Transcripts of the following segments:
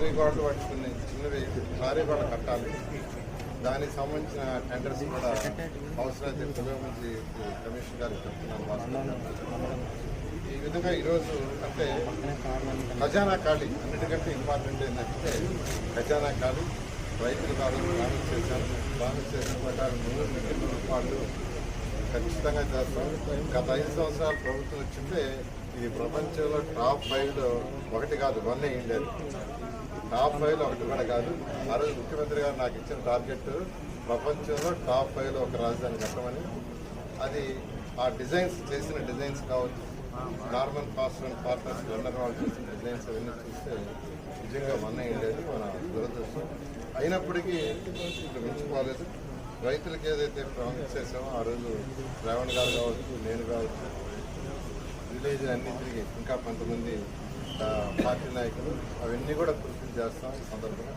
ప్రహరీ గోడలు పట్టుకుని చిన్నవి ప్రహరీ గోడలు కట్టాలి. దానికి సంబంధించిన టెండర్స్ కూడా అవసరమైతే పురోగతి కమిషన్ గారికి చెప్తున్నాను. ఈ విధంగా ఈరోజు అంటే ఖజానా ఖాళీ అన్నిటికంటే ఇంపార్టెంట్ ఏంటంటే ఖజానా ఖాళీ. రైతుల కాలం ప్రామిస్ చేశాను. ప్రామిస్ చేసిన ప్రకారం 100 మిలియన్ల రూపాయలు ఖచ్చితంగా చేస్తాం. గత 5 సంవత్సరాలు ప్రభుత్వం వచ్చింటే ఇది ప్రపంచంలో టాప్ 5లో ఒకటి కాదు, 1 అయ్యిండేది. టాప్ 5లో ఒకటి కూడా కాదు. ఆ రోజు ముఖ్యమంత్రి గారు నాకు ఇచ్చిన టార్గెట్ ప్రపంచంలో టాప్ 5లో ఒక రాజధాని కట్టమని. అది ఆ డిజైన్స్ చేసిన డిజైన్స్ కావచ్చు, normal cost and partners vendor వాళ్ళు చేసిన డిజైన్స్ అవన్నీ చూస్తే నిజంగా 1 అయ్యిండేది. మన దురదృష్టం. అయినప్పటికీ ఇప్పుడు మించిపోలేదు. రైతులకు ఏదైతే ప్రామిస్ చేసామో ఆ రోజు రేవణ్ గారు కావచ్చు, నేను కావచ్చు, విలేజ్ అన్ని తిరిగి ఇంకా కొంతమంది పార్టీ నాయకులు అవన్నీ కూడా పూర్తి చేస్తాం. ఈ సందర్భంగా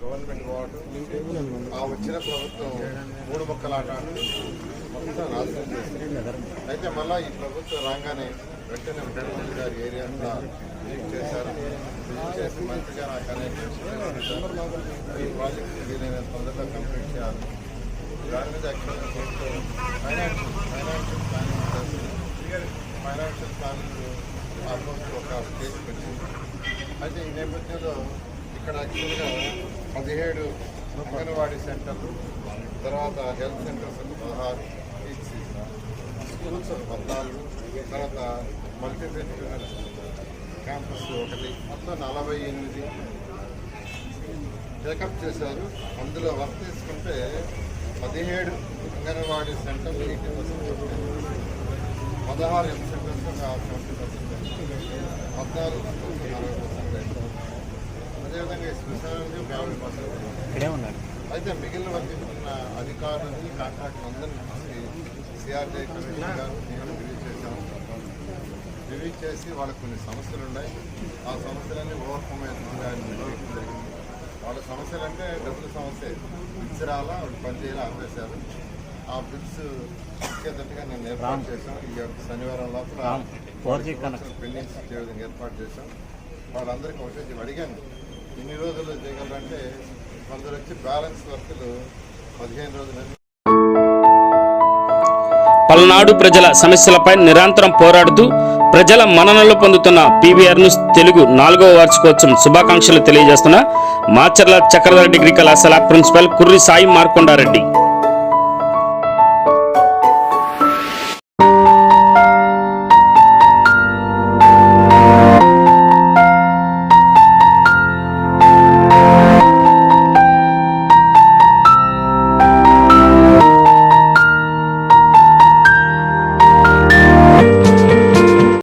గవర్నమెంట్ వాటర్ ఆ వచ్చిన ప్రభుత్వం 3 ముక్కలాట మొత్తం నాశనం చేసింది. అయితే మళ్ళీ ఈ ప్రభుత్వం రాగానే వెంటనే గణపతి గారి ఏరియా అంతా విజిట్ చేశారు. విజిట్ చేసి మంచిగా నాకు అనేక ఈ ప్రాజెక్ట్ వీలైనంత తొందరగా కంప్లీట్ చేయాలి. దాని మీద యాక్చువల్గా ఫైనాన్షియల్ ప్లానింగ్ ఆల్మోస్ట్ ఒక స్టేజ్కి వచ్చింది. అయితే ఈ నేపథ్యంలో ఇక్కడ యాక్చువల్గా 17 అంగన్వాడీ సెంటర్లు, తర్వాత హెల్త్ సెంటర్స్ 16, స్కూల్స్ 14, తర్వాత మల్టీప్లెక్స్ క్యాంపస్ 1, మొత్తం 48 టేకప్ చేశారు. అందులో వర్క్ తీసుకుంటే 17 అంగన్వాడీ సెంటర్లు 80%, 16 హెల్త్ సెంటర్స్ 70%, 14 40%. అదేవిధంగా స్పెషాలిటీ 50%. అయితే మిగిలిన వర్క్ ఉన్న అధికారులని కాంట్రాక్టర్ అందరినీ సిఆర్డీ కమిషన్ గారు నేను రివ్యూ చేసి వాళ్ళకి కొన్ని సమస్యలు ఉన్నాయి. ఆ సమస్యలన్నీ ఓవర్కమ్ అవుతుందిగా నిర్వహించడం జరిగింది. వాళ్ళ సమస్యలు అంటే డబ్బుల సమస్య, బిల్స్ రాలా, వాళ్ళు పనిచేయాలి ఆపేశారు. ఆ బిల్స్ ఇచ్చేటట్టుగా నేను ఏర్పాటు చేశాం. ఈ శనివారం లోపల పెండింగ్స్ ఇచ్చే విధంగా ఏర్పాటు చేశాం. వాళ్ళందరికీ ఒకటి అడిగాను, ఎన్ని రోజుల్లో చేయగలరంటే కొందరు వచ్చి బ్యాలెన్స్ వర్కులు 15 రోజులు. పల్నాడు ప్రజల సమస్యలపై నిరంతరం పోరాడుతూ ప్రజల మన్ననలు పొందుతున్న పీవీఆర్ న్యూస్ తెలుగు 4వ వార్షికోత్సవం శుభాకాంక్షలు తెలియజేస్తున్న మాచర్ల చక్రధర డిగ్రీ కళాశాల ప్రిన్సిపల్ కుర్రి సాయి మార్కొండారెడ్డి.